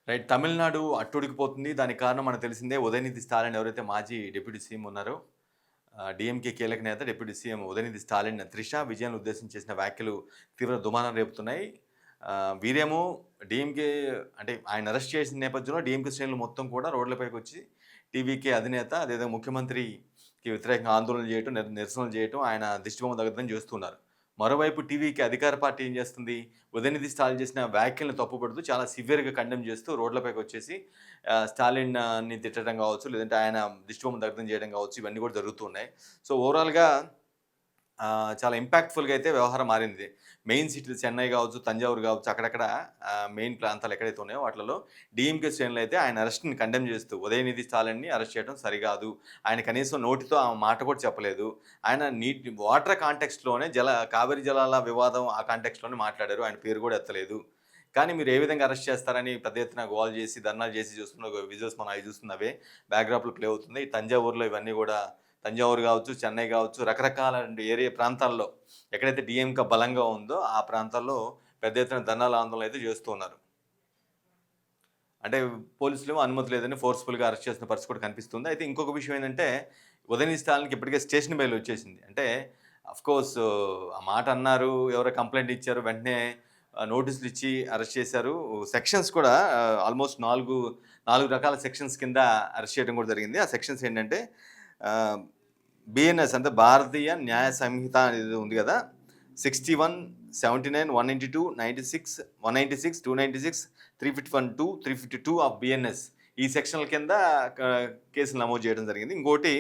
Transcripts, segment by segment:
Right. Tamil Nadu అట్టుడికిపోతుంది. దానికి కారణం మనకు తెలిసిందే. ఉదయనిధి స్టాలిన్ ఎవరైతే మాజీ డిప్యూటీ సీఎం ఉన్నారో, డీఎంకే కీలక నేత డిప్యూటీ సీఎం ఉదయనిధి స్టాలిన్, త్రిష విజయన్‌ని ఉద్దేశించి చేసిన వ్యాఖ్యలు తీవ్ర దుమారం రేపుతున్నాయి. వీరేమో డీఎంకే అంటే ఆయన అరెస్ట్ చేసిన నేపథ్యంలో డీఎంకే శ్రేణులు మొత్తం కూడా రోడ్లపైకొచ్చి టీవీకే అధినేత అదేవిధంగా ముఖ్యమంత్రికి వ్యతిరేకంగా ఆందోళనలు చేయటం, నిరసనలు చేయటం, ఆయన దిష్టిబొమ్మ దగ్ధం చేస్తున్నారు. మరోవైపు టీవీకి అధికార పార్టీ ఏం చేస్తుంది? ఉదయనిధి స్టాలిన్ చేసిన వ్యాఖ్యలను తప్పుపడుతూ చాలా సివియర్‌గా కండెమ్ చేస్తూ రోడ్లపైకొచ్చేసి స్టాలిన్‌ని తిట్టడం కావచ్చు, లేదంటే ఆయన దిష్టిబొమ్మ దగ్ధం చేయడం కావచ్చు, ఇవన్నీ కూడా జరుగుతూ ఉన్నాయి. సో, ఓవరాల్‌గా చాలా ఇంపాక్ట్‌ఫుల్‌గా అయితే వ్యవహారం మారింది. మెయిన్ సిటీలు చెన్నై కావచ్చు, తంజావూరు కావచ్చు, అక్కడక్కడ మెయిన్ ప్రాంతాలు ఎక్కడైతే ఉన్నాయో వాటిలలో డీఎంకే శ్రేణులైతే ఆయన అరెస్ట్‌ని కండెమ్ చేస్తూ ఉదయనిధి స్టాలిన్‌ని అరెస్ట్ చేయడం సరికాదు. ఆయన కనీసం నోటితో ఆ మాట కూడా చెప్పలేదు. ఆయన వాటర్ కాంటెక్స్ట్‌లోనే కావేరీ జలాల వివాదం ఆ కాంటెక్స్ట్‌లోనే మాట్లాడారు. ఆయన పేరు కూడా ఎత్తలేదు. కానీ మీరు ఏ విధంగా అరెస్ట్ చేస్తారని పెద్ద ఎత్తున గోల చేసి, ధర్నాలు చేసి చూస్తున్న విజువల్స్ మనం అవి చూస్తున్నవే బ్యాక్‌డ్రాప్‌లో ప్లే అవుతుంది. ఈ తంజావూరులో ఇవన్నీ కూడా తంజావూరు కావచ్చు, చెన్నై కావచ్చు, రకరకాల ప్రాంతాల్లో ఎక్కడైతే డీఎంకే బలంగా ఉందో ఆ ప్రాంతాల్లో పెద్ద ఎత్తున ధర్నాలు, ఆందోళనలు అయితే చేస్తూ ఉన్నారు. అంటే పోలీసులేమో అనుమతి లేదని ఫోర్స్‌ఫుల్‌గా అరెస్ట్ చేసిన పరిస్థితి కూడా కనిపిస్తుంది. అయితే ఇంకొక విషయం ఏంటంటే ఉదయనిధి స్టాలిన్‌కి ఇప్పటికే స్టేషన్ బెయిల్ వచ్చేసింది. అంటే ఆఫ్‌కోర్స్ ఆ మాట అన్నారు. ఎవరో కంప్లెయింట్ ఇచ్చారు. వెంటనే నోటీసులు ఇచ్చి అరెస్ట్ చేశారు. సెక్షన్స్ కూడా ఆల్‌మోస్ట్ 4 రకాల సెక్షన్స్ కింద అరెస్ట్ చేయడం కూడా జరిగింది. ఆ సెక్షన్స్ ఏంటంటే ఆహ్, బీఎన్ఎస్ అంటే భారతీయ న్యాయ సంహిత అనేది ఉంది గదా! 61, 79, 192, 96, 196, 296, 351, 352 ఆఫ్ బిఎన్ఎస్ ఈ సెక్షన్ల కింద క కేసులు నమోదు చేయడం జరిగింది. ఇంకోటి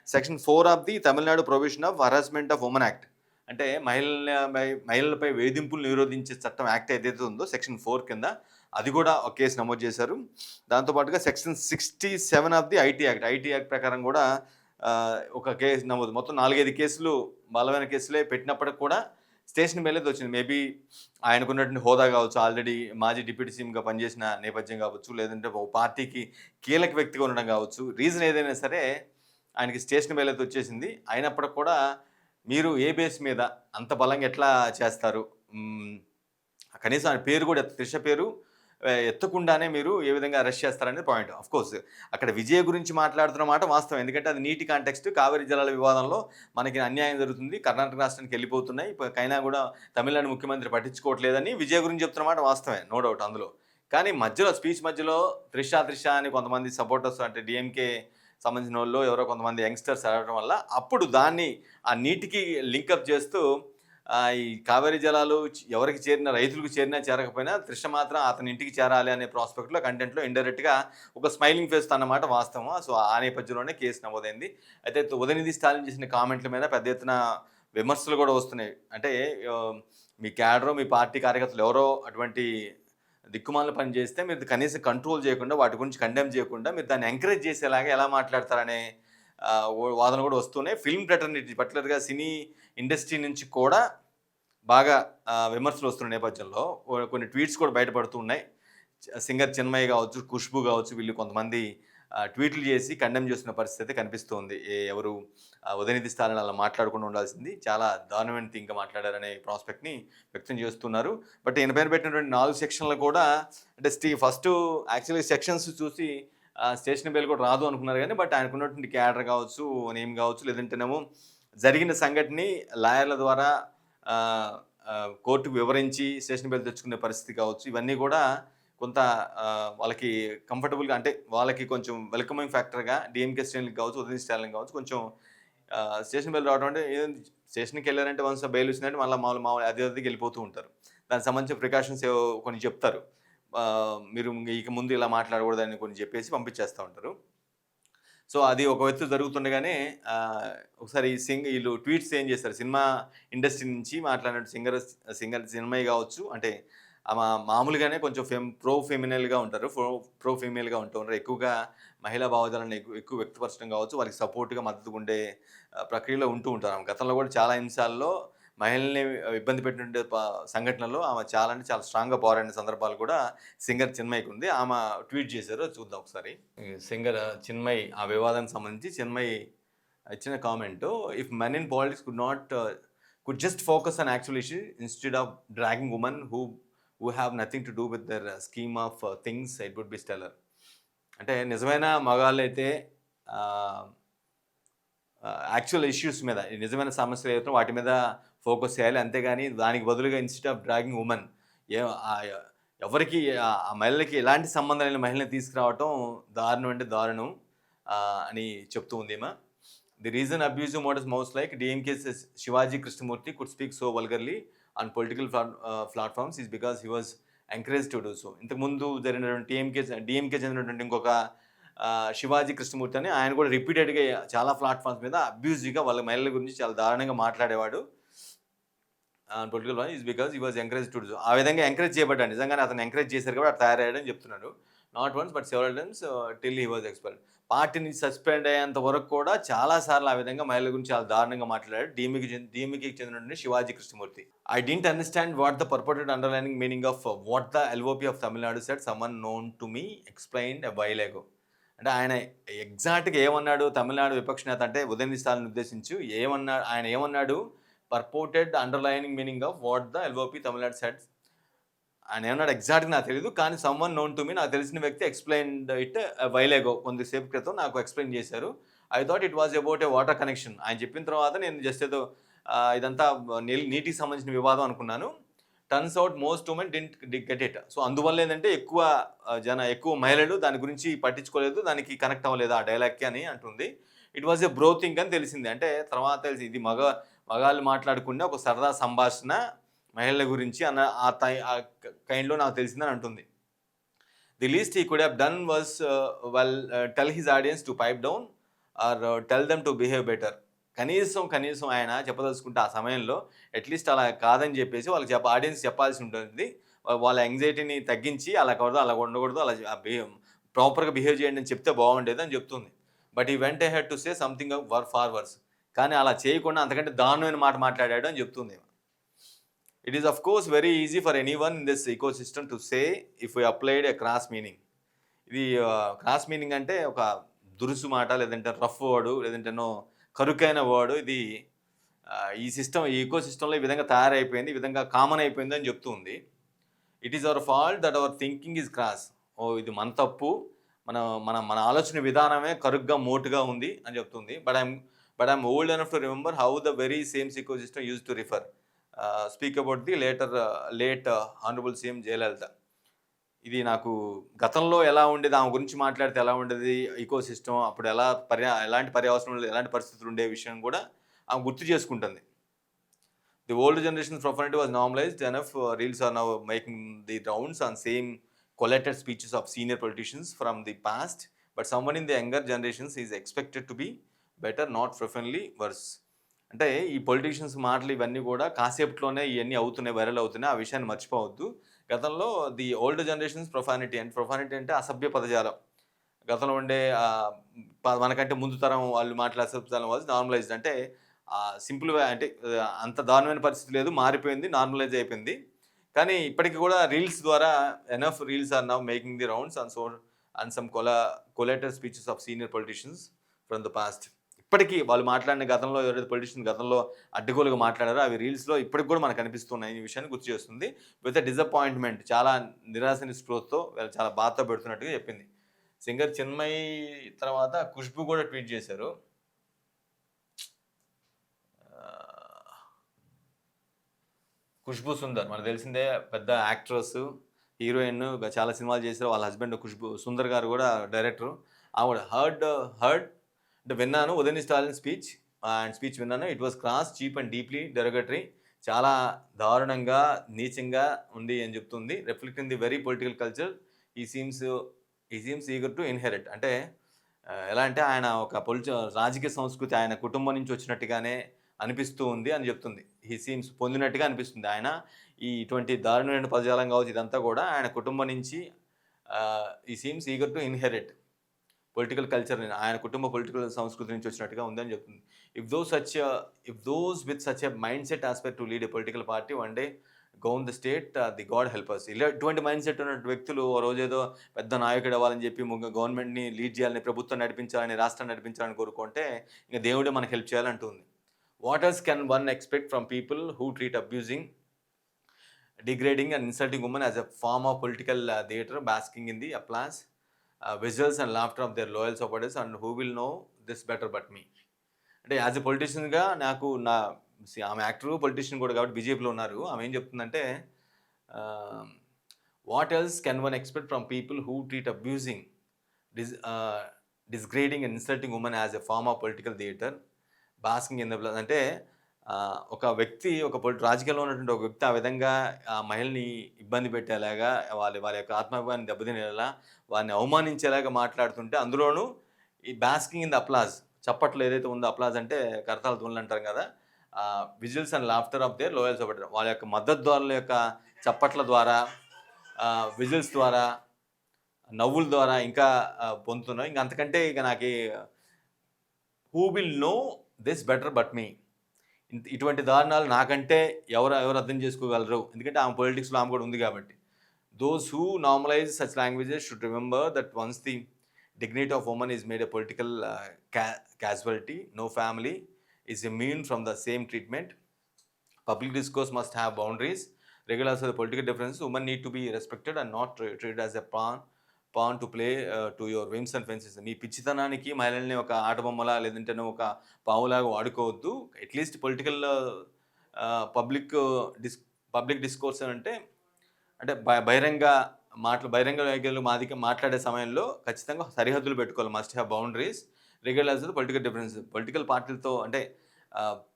section 4 of the Tamil Nadu provision of harassment of women act. అంటే మహిళలపై వేధింపులు నిరోధించే చట్టం యాక్ట్ ఏదైతే ఉందో సెక్షన్ 4 కింద అది కూడా ఒక కేసు నమోదు చేశారు. దాంతో పాటుగా section 67 of the IT act. IT act ప్రకారం కూడా ఒక కేసు నమోదు. మొత్తం 4, 5 కేసులు బలమైన కేసులే పెట్టినప్పటికి కూడా స్టేషన్ బెయిల్ అయితే వచ్చింది. మేబీ ఆయనకున్నటువంటి హోదా కావచ్చు, ఆల్రెడీ మాజీ డిప్యూటీ సీఎంగా పనిచేసిన నేపథ్యం కావచ్చు, లేదంటే ఒక పార్టీకి కీలక వ్యక్తిగా ఉండడం కావచ్చు. రీజన్ ఏదైనా సరే ఆయనకి స్టేషన్ బెయిల్ అయితే వచ్చేసింది. అయినప్పటికి కూడా మీరు ఏ బేస్ మీద అంత బలంగా ఎట్లా చేస్తారు? హ్మ్. కనీసం ఆయన పేరు కూడా త్రిష పేరు ఎత్తకుండానే మీరు ఏ విధంగా అరెస్ట్ చేస్తారనేది పాయింట్. ఆఫ్‌కోర్స్ అక్కడ విజయ్ గురించి మాట్లాడుతున్న మాట వాస్తవం. ఎందుకంటే అది నీటి కాంటెక్స్ట్ కావేరీ జలాల వివాదంలో మనకి అన్యాయం జరుగుతుంది. కర్ణాటక రాష్ట్రానికి వెళ్ళిపోతున్నాయి. అయినా కూడా తమిళనాడు ముఖ్యమంత్రి పట్టించుకోవట్లేదని విజయ్ గురించి చెప్తున్న మాట వాస్తవమే. నో డౌట్ అందులో. కానీ మధ్యలో స్పీచ్ మధ్యలో త్రిష, త్రిష అని కొంతమంది సపోర్టర్స్ అంటే డీఎంకే సంబంధించినోళ్ళు ఎవరో కొంతమంది యంగ్‌స్టర్స్ అడగడం వల్ల అప్పుడు దాన్ని ఆ నీటికి లింకప్ చేస్తూ ఈ కావేరీ జలాలు ఎవరికి చేరినా రైతులకు చేరినా చేరకపోయినా త్రిష మాత్రం అతని ఇంటికి చేరాలి అనే ప్రాస్పెక్ట్‌లో కంటెంట్‌లో ఇండైరెక్ట్‌గా ఒక స్మైలింగ్ ఫేస్‌తో అన్నమాట వాస్తవం. సో, ఆ నేపథ్యంలోనే కేసు నమోదైంది. అయితే ఉదయనిధి స్టాలిన్ చేసిన కామెంట్ల మీద పెద్ద ఎత్తున విమర్శలు కూడా వస్తున్నాయి. అంటే మీ క్యాడరో, మీ పార్టీ కార్యకర్తలు ఎవరో అటువంటి దిక్కుమాలిన పని చేస్తే మీరు కనీసం కంట్రోల్ చేయకుండా, వాటి గురించి కండెమ్ చేయకుండా మీరు దాన్ని ఎంకరేజ్ చేసేలాగా ఎలా మాట్లాడతారనే వాదనలు కూడా వస్తున్నాయి. ఫిల్మ్ ఫ్రెటర్నిటీ పర్టిక్యులర్‌గా సినీ ఇండస్ట్రీ నుంచి కూడా బాగా విమర్శలు వస్తున్న నేపథ్యంలో కొన్ని ట్వీట్స్ కూడా బయటపడుతూ ఉన్నాయి. సింగర్ చిన్మయి గావచ్చు, ఖుష్బు గావచ్చు వీళ్ళు కొంతమంది ట్వీట్లు చేసి కండెమ్ చేస్తున్న పరిస్థితి అయితే కనిపిస్తోంది. ఎవరు ఉదయనిధి స్టాలిన్ అలా మాట్లాడకుండా ఉండాల్సింది. చాలా దారుణమైన థింగ్‌గా మాట్లాడారనే ప్రాస్పెక్ట్‌ని వ్యక్తం చేస్తున్నారు. బట్ ఈయన పైన పెట్టినటువంటి 4 సెక్షన్‌లు కూడా అంటే ఫస్టు యాక్చువల్‌గా సెక్షన్స్ చూసి స్టేషన్ బెయిల్ కూడా రాదు అనుకున్నారు గానీ, బట్ ఆయనకున్నటువంటి క్యాడర్ కావచ్చు, నేమ్ కావచ్చు, లేదంటేనేమో జరిగిన సంఘటనని లాయర్ల ద్వారా ఆహ్, కోర్టుకు వివరించి స్టేషన్ బెయిల్ తెచ్చుకునే పరిస్థితి కావచ్చు. ఇవన్నీ కూడా కొంత వాళ్ళకి కంఫర్టబుల్‌గా అంటే వాళ్ళకి కొంచెం వెల్కమింగ్ ఫ్యాక్టర్‌గా డీఎంకే శ్రేణులకి కావచ్చు, ఉదయనిధి స్టాలిన్‌కి కావచ్చు కొంచెం స్టేషన్ బెయిల్ రావడం అంటే ఏముంది స్టేషన్‌కెళ్లారంటే వన్స్ బెయిల్ వచ్చిందంటే మళ్ళా మామూలు అదే వెళ్ళిపోతూ ఉంటారు. దానికి సంబంధించిన ప్రికాషన్స్ ఏవో కొన్ని చెప్తారు. మీరు ఇక ముందు ఇలా మాట్లాడకూడదని కొన్ని చెప్పేసి పంపించేస్తా ఉంటారు. సో, అది ఒక ఎత్తు జరుగుతుండగానే ఒకసారి ఈళ్ళు ట్వీట్స్ ఏం చేశారు, సినిమా ఇండస్ట్రీ నుంచి మాట్లాడిన సింగర్ చిన్మయి గావచ్చు, అంటే మామూలుగానే కొంచెం ప్రో ఫెమినల్‌గా ఉంటారు. ప్రో ఫీమేల్‌గా ఉంటూ ఉంటారు. ఎక్కువగా మహిళా భావజాలాన్ని ఎక్కువ వ్యక్తపరచడం కావచ్చు, వారికి సపోర్ట్‌గా మద్దతుగా ఉండే ప్రక్రియలో ఉంటూ ఉంటారు. ఆమె గతంలో కూడా చాలా అంశాల్లో మహిళల్ని ఇబ్బంది పెట్టినటువంటి సంఘటనల్లో ఆమె చాలా అంటే చాలా స్ట్రాంగ్‌గా పోరాడిన సందర్భాలు కూడా సింగర్ చిన్మయికుంది. ఆమె ట్వీట్ చేశారు. చూద్దాం ఒకసారి. ఈ సింగర్ చిన్మయి ఆ వివాదానికి సంబంధించి చిన్మయి ఇచ్చిన comment if men in politics could just focus on actual issue instead of dragging women who who have nothing to do with their scheme of things it would be stellar. అంటే నిజమైన మగాళ్ళైతే actual issues మీద, నిజమైన సమస్యలు ఏవైతే వాటి మీద focus చేయాలి. అంతేగాని దానికి బదులుగా ఇన్‌స్టెడ్ ఆఫ్ డ్రాగింగ్ వుమెన్ ఏ ఎవరికి ఆ మహిళలకి ఎలాంటి సంబంధం లేని మహిళని తీసుకురావటం దారుణం అంటే దారుణం అని చెప్తూ ఉంది ఈమె. The reason abusive mode is most like DMK's Shivaji Krishnamurthy could speak so vulgarly on political platforms is because he was encouraged to do so. ఇంతకుముందు జరిగినటువంటి డీఎంకే చెందినటువంటి ఇంకొక శివాజీ కృష్ణమూర్తి అని ఆయన కూడా రిపీటెడ్గా చాలా ప్లాట్ఫామ్స్ మీద అబ్యూజివ్గా వాళ్ళ మహిళల గురించి చాలా దారుణంగా మాట్లాడేవాడు. Political one is because he was encourage to do. ఆ విధంగా ఎంకరేజ్ చేయబడ్డాడు. నిజంగానే అతను ఎంకరేజ్ చేశారు కాబట్టి అట్లా తయారయ్యాడని చెప్తున్నాడు. Not once but several times till he was expelled. Party నుంచి సస్పెండ్ అయ్యేంత వరకు కూడా చాలా సార్లు ఆ విధంగా మహిళల గురించి చాలా దారుణంగా మాట్లాడాడు డీఎంకేకి చెందినటువంటి Shivaji Krishnamurthy. I didn't understand what the పర్పొర్టెడ్ underlining meaning of what the LOP of Tamil Nadu said someone known to me explained a while అగో. అంటే ఆయన ఎగ్జాక్ట్‌గా ఏమన్నాడు తమిళనాడు విపక్ష నేత అంటే ఉదయనిధి స్టాలిన్ ఉద్దేశించి ఆయన ఏమన్నాడు purported underlining meaning of what the LOP Tamil Nadu said ఆయన ఏమన్నాడు ఎగ్జాక్ట్గా నాకు తెలియదు. కానీ సమ్‌వన్ నోన్ టు మీ నాకు తెలిసిన వ్యక్తి ఎక్స్‌ప్లెయిన్డ్ ఇట్ వైల్ అగో కొద్దిసేపు క్రితం నాకు ఎక్స్‌ప్లెయిన్ చేశారు. I thought it was about a water connection. ఆయన చెప్పిన తర్వాత నేను జస్ట్ ఏదో ఇదంతా నీటికి సంబంధించిన వివాదం అనుకున్నాను. Turns out most women didn't get it. So అందువల్ల ఏంటంటే ఎక్కువ మహిళలు దాని గురించి పట్టించుకోలేదు, దానికి కనెక్ట్ అవ్వలేదు ఆ డైలాగ్కి అని అంటుంది. It was a bro thing అని తెలిసింది. అంటే తర్వాత తెలిసి ఇది మగాళ్ళు మాట్లాడుకునే ఒక సరదా సంభాషణ మహిళల గురించి అన్న ఆ కైండ్లో నాకు తెలిసిందని అంటుంది. The least he could have done was tell his audience to pipe down are tell them to behave better. కనీసం ఆయన చెప్పదలుచుకుంటే ఆ సమయంలో అట్లీస్ట్ అలా కాదని చెప్పేసి వాళ్ళకి ఆడియన్స్ చెప్పాల్సి ఉంటుంది. వాళ్ళ యాంగ్జైటీని తగ్గించి అలా ఉండకూడదు, అలా ప్రాపర్గా బిహేవ్ చేయండి అని చెప్తే బాగుండేది అని చెప్తుంది. But he went ahead to say something far worse. కానీ అలా చేయకుండా అంతకంటే దారుణమైన మాట మాట్లాడాడు అని చెప్తుంది. It is of course very easy for anyone in this ecosystem to say if you applied a crass meaning. ఇది క్రాస్ మీనింగ్ అంటే ఒక దురుసు మాట, లేదంటే రఫ్ వర్డ్, లేదంటేనో కరుకైన వర్డ్. ఇది ఈ ఈకో సిస్టంలో ఈ విధంగా తయారైపోయింది, ఈ విధంగా కామన్ అయిపోయింది అని చెప్తూ ఉంది. It is our fault that our thinking is cross. ఇది మన తప్పు, మన ఆలోచన విధానమే కరుగ్గా మోటుగా ఉంది అని చెప్తుంది. But I'm old enough to remember how the very same ecosystem use to refer speak about the late honourable CM Jayalalithaa. ఇది నాకు గతంలో ఎలా ఉండేది, ఆమె గురించి మాట్లాడితే ఎలా ఉండేది ఈకో సిస్టమ్, అప్పుడు ఎలాంటి పర్యావసనం, ఎలాంటి పరిస్థితులు ఉండే విషయం కూడా ఆమె గుర్తు చేసుకుంటుంది. The old generation profanity was normalised enough. Reels are now making the rounds on same collected speeches of senior politicians from the past. But someone in the younger generations is expected to be better, not profanely worse. అంటే ఈ politicians మాటలు ఇవన్నీ కూడా కాసేపట్లోనే ఇవన్నీ viral అవుతున్నాయి. ఆ విషయాన్ని మర్చిపోవద్దు. గతంలో ది ఓల్డ్ జనరేషన్స్ ప్రొఫానిటీ అంటే అసభ్య పదజాలం. గతంలో ఉండే మనకంటే ముందు తరం వాళ్ళు మాట్లాడే అసభ్యతరం వాజ్ నార్మలైజ్డ్. అంటే సింపుల్గా అంటే అంత దారుణమైన పరిస్థితి లేదు, మారిపోయింది, నార్మలైజ్ అయిపోయింది. కానీ ఇప్పటికీ కూడా రీల్స్ ద్వారా enough reels are now making the rounds on some collected speeches of senior politicians from the past. ఇప్పటికీ వాళ్ళు మాట్లాడిన గతంలో ఎవరైతే పొలిటీషియన్ గతంలో అడ్డగోలుగా మాట్లాడారో అవి రీల్స్లో ఇప్పటికి కూడా మనకు కనిపిస్తున్నాయి. ఈ విషయాన్ని గుర్తు చేస్తుంది. విత్ డిసప్పాయింట్మెంట్, చాలా నిరాశ నిస్పృహతో చాలా బాధతో పెడుతున్నట్టుగా చెప్పింది. సింగర్ చిన్మయి తర్వాత ఖుష్బు కూడా ట్వీట్ చేశారు. ఖుష్బు సుందర్ మనకు తెలిసిందే, పెద్ద యాక్ట్రెస్, హీరోయిన్, చాలా సినిమాలు చేశారు. వాళ్ళ హస్బెండ్ ఖుష్బు సుందర్ గారు కూడా డైరెక్టరు. ఆవిడ హర్డ్ అంటే విన్నాను ఉదయనిధి స్టాలిన్ స్పీచ్ విన్నాను. It was crass, cheap and deeply derogatory. చాలా దారుణంగా, నీచంగా ఉంది అని చెప్తుంది. Reflecting the very political culture he seems eager to inherit. అంటే ఎలా అంటే ఆయన ఒక రాజకీయ సంస్కృతి ఆయన కుటుంబం నుంచి వచ్చినట్టుగానే అనిపిస్తూ ఉంది అని చెప్తుంది. హీ సీమ్స్ పొందినట్టుగా అనిపిస్తుంది. ఆయన ఇటువంటి దారుణమైన పదజాలం కావచ్చు, ఇదంతా కూడా ఆయన కుటుంబం నుంచి he seems eager to inherit political culture, ఆయన కుటుంబ పొలిటికల్ సంస్కృతి నుంచి వచ్చినట్టుగా ఉందని చెప్తుంది. If those with such a mind set aspect to lead a political party one day govern the state, the God help us. ఇటువంటి మైండ్ సెట్ ఉన్న వ్యక్తులు ఓ రోజేదో పెద్ద నాయకుడు అవ్వాలని చెప్పి గవర్నమెంట్ని లీడ్ చేయాలని, ప్రభుత్వం నడిపించాలని, రాష్ట్రాన్ని నడిపించాలని కోరుకుంటే ఇంకా దేవుడే మనకు హెల్ప్ చేయాలంటుంది. What else can one expect from people who treat abusing degrading and insulting women as a form of political theater, basking in the applause, visuals and laughter of their loyal supporters, and who will know this better but me. అంటే as a పొలిటీషియన్‌గా నాకు ఆమె actor, politician కూడా కాబట్టి బీజేపీలో ఉన్నారు. ఆమె ఏం చెప్తుందంటే ah, what else can one expect from people who treat abusing, dis ah, degrading and insulting women as a form of political theatre, basking in the blood. అంటే ఒక వ్యక్తి రాజకీయాల్లో ఉన్నటువంటి ఒక వ్యక్తి ఆ విధంగా ఆ మహిళని ఇబ్బంది పెట్టేలాగా, వాళ్ళ యొక్క ఆత్మాభిమానాన్ని దెబ్బతినేలా, వారిని అవమానించేలాగా మాట్లాడుతుంటే, అందులోనూ ఈ బాస్కింగ్ ఇన్ ద అప్లాజ్, చప్పట్లు ఏదైతే ఉందో, అప్లాజ్ అంటే కరతాళ ధ్వనులు అంటారు కదా! Whistles and laughter of their loyal supporter, వాళ్ళ యొక్క మద్దతుదారుల యొక్క చప్పట్ల ద్వారా, విజిల్స్ ద్వారా, నవ్వుల ద్వారా ఇంకా పొందుతున్నాం. ఇంక అంతకంటే ఇక నాకి who will know this better but me. ఇటువంటి దారుణాలు నాకంటే ఎవరు అర్థం చేసుకోగలరు, ఎందుకంటే ఆమె పొలిటిక్స్లో ఆమె కూడా ఉంది కాబట్టి. Those who normalise such languages should remember that once the dignity of woman is made a political casualty, no family is immune from the same treatment. Public discourse must have boundaries. Regardless of the political differences, women need to be respected and not treated as a pawn to play to your whims and fancies. మీ పిచ్చితనానికి మహిళల్ని ఒక ఆటబొమ్మలా లేదంటే ఒక పావులాగా వాడుకోవద్దు. At least political public discourse అంటే బహిరంగ వ్యాఖ్యలు మాట్లాడే సమయంలో ఖచ్చితంగా సరిహద్దులు పెట్టుకోవాలి. Must have boundaries regardless of political difference. Political పార్టీలతో అంటే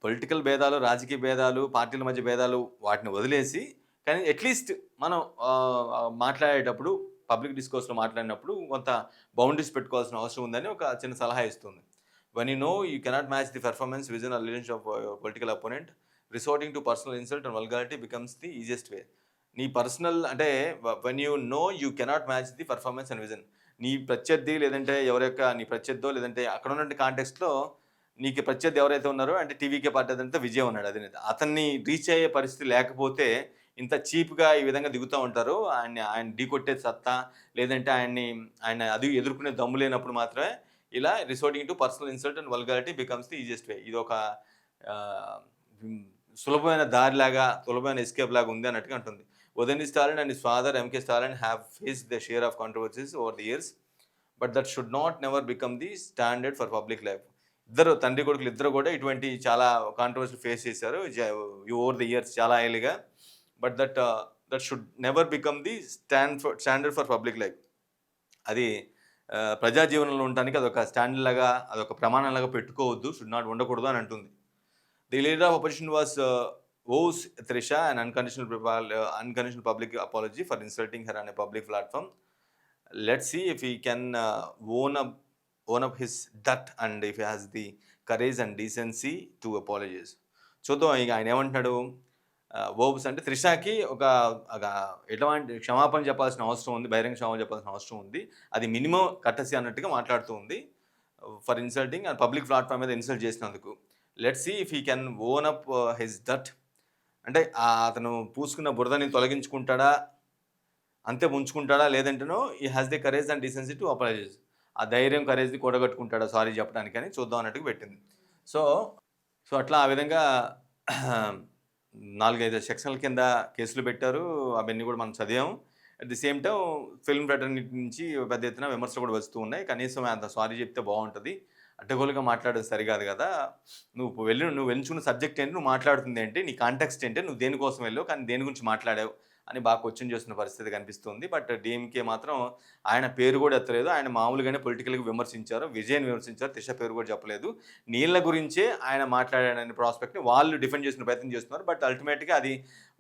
పొలిటికల్ భేదాలు, రాజకీయ భేదాలు, పార్టీల మధ్య భేదాలు వాటిని వదిలేసి, కానీ అట్లీస్ట్ మనం మాట్లాడేటప్పుడు, పబ్లిక్ డిస్కోర్స్లో మాట్లాడినప్పుడు కొంత బౌండరీస్ పెట్టుకోవాల్సిన అవసరం ఉందని ఒక చిన్న సలహా ఇస్తుంది. when you know you cannot match the performance, vision or leadership of your political opponent, resorting to personal insult and vulgarity becomes the easiest way. నీ పర్సనల్ అంటే when you know you cannot match the performance and vision, నీ ప్రత్యర్థి లేదంటే నీ ప్రత్యర్థో లేదంటే అక్కడ ఉన్నటువంటి కాంటెక్స్ట్లో నీకు ప్రత్యర్థి ఎవరైతే ఉన్నారో, అంటే టీవీకే పార్టీ అదంతా విజయ్ ఉన్నాడు, అధినేత, అతన్ని రీచ్ అయ్యే పరిస్థితి లేకపోతే ఇంత చీప్గా ఈ విధంగా దిగుతూ ఉంటారు. ఆయన ఢీకొట్టే సత్తా లేదంటే ఆయన అది ఎదుర్కొనే దమ్ము లేనప్పుడు మాత్రమే ఇలా resorting to personal insult and vulgarity becomes the easiest way. ఇది ఒక సులభమైన దారిలాగా, సులభమైన ఎస్కేప్ లాగా ఉంది అన్నట్టుగా ఉంటుంది. Udayanidhi Stalin and his father M.K. Stalin have faced their share of controversies over the years, but that should not never become the standard for public life. ఇద్దరు తండ్రి కొడుకులు ఇద్దరు కూడా ఇటువంటి చాలా కాంట్రవర్సీ ఫేస్ చేశారు ఓవర్ ది ఇయర్స్, చాలా ఏళ్ళుగా. But that should never become the standard for public life. అది ప్రజా జీవనంలో ఉండడానికి అదొక స్టాండర్డ్ లాగా, అదొక ప్రమాణంలాగా పెట్టుకోవద్దు, షుడ్ నాట్ ఉండకూడదు అని అంటుంది. The leader of opposition was owes Trisha an unconditional public apology for insulting her on a public platform. Let's see if he can own up his dirt and if he has the courage and decency to apologize. చూద్దాం ఇక ఆయన ఏమంటున్నాడు. ఓబ్స్ అంటే త్రిషాకి ఒక ఎటువంటి క్షమాపణ చెప్పాల్సిన అవసరం ఉంది, బహిరంగ క్షమాపణ చెప్పాల్సిన అవసరం ఉంది, అది మినిమం కట్టసి అన్నట్టుగా మాట్లాడుతూ ఉంది. For insulting and public platform మీద ఇన్సల్ట్ చేసినందుకు. Let's see if he can own up his డట్, అంటే అతను పూసుకున్న బురదని తొలగించుకుంటాడా, అంతే ఉంచుకుంటాడా, లేదంటేనో he has the courage and decency to apologise, ఆ ధైర్యం కరేజ్ని కూడగట్టుకుంటాడా సారీ చెప్పడానికి అని చూద్దాం అన్నట్టుగా పెట్టింది. సో అట్లా ఆ విధంగా 4-5 సెక్షన్ల కింద కేసులు పెట్టారు. అవన్నీ కూడా మనం చదివాము. At the same time film fraternity నుంచి పెద్ద ఎత్తున విమర్శలు కూడా వస్తూ ఉన్నాయి. కనీసం అంత సారీ చెప్తే బాగుంటుంది, అడ్డగోలుగా మాట్లాడేది సరికాదు కదా, నువ్వు ఎంచుకున్న సబ్జెక్ట్ ఏంటి, నువ్వు మాట్లాడుతుంది ఏంటి, నీ కాంటెక్స్ట్ ఏంటి, నువ్వు దేనికోసం వెళ్ళావు, కానీ దేని గురించి మాట్లాడావు అని బాగా క్వశ్చన్ చేస్తున్న పరిస్థితి కనిపిస్తుంది. బట్ డిఎంకే మాత్రం ఆయన పేరు కూడా ఎత్తలేదు. ఆయన మామూలుగానే పొలిటికల్గా విమర్శించారు, విజయ్ని విమర్శించారు, త్రిష పేరు కూడా చెప్పలేదు. నీళ్ళ గురించే ఆయన మాట్లాడాడనే ప్రాస్పెక్ట్ని వాళ్ళు డిఫెండ్ చేసిన ప్రయత్నం చేస్తున్నారు. బట్ అల్టిమేట్గా అది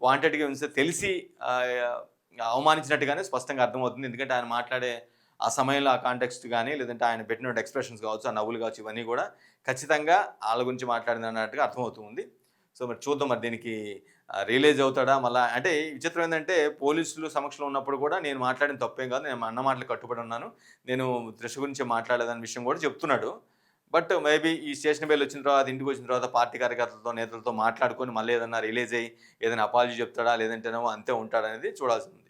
వాంటెడ్గా తెలిసి అవమానించినట్టుగానే స్పష్టంగా అర్థమవుతుంది. ఎందుకంటే ఆయన మాట్లాడే ఆ సమయంలో ఆ కాంటెక్స్ట్ కానీ లేదంటే ఆయన పెట్టిన ఎక్స్ప్రెషన్స్ కావచ్చు, ఆ నవ్వులు కావచ్చు, ఇవన్నీ కూడా ఖచ్చితంగా వాళ్ళ గురించి మాట్లాడింది అన్నట్టుగా అర్థమవుతుంది. సో మరి చూద్దాం, మరి దీనికి రియలైజ్ అవుతాడా మళ్ళీ. అంటే విచిత్రం ఏంటంటే పోలీసులు సమక్షంలో ఉన్నప్పుడు కూడా నేను మాట్లాడిన తప్పేం కాదు, నేను అన్న మాటలు కట్టుబడి ఉన్నాను, నేను త్రిష గురించి మాట్లాడలేదన్న విషయం కూడా చెప్తున్నాడు. బట్ మేబీ ఈ స్టేషన్ బెల్ వచ్చిన తర్వాత, ఇంటికి వచ్చిన తర్వాత పార్టీ కార్యకర్తలతో, నేతలతో మాట్లాడుకొని మళ్ళీ ఏదైనా రిలీజ్ అయ్యి ఏదైనా అపాలజీ చెప్తాడా, లేదంటేనేమో అంతే ఉంటాడనేది చూడాల్సింది.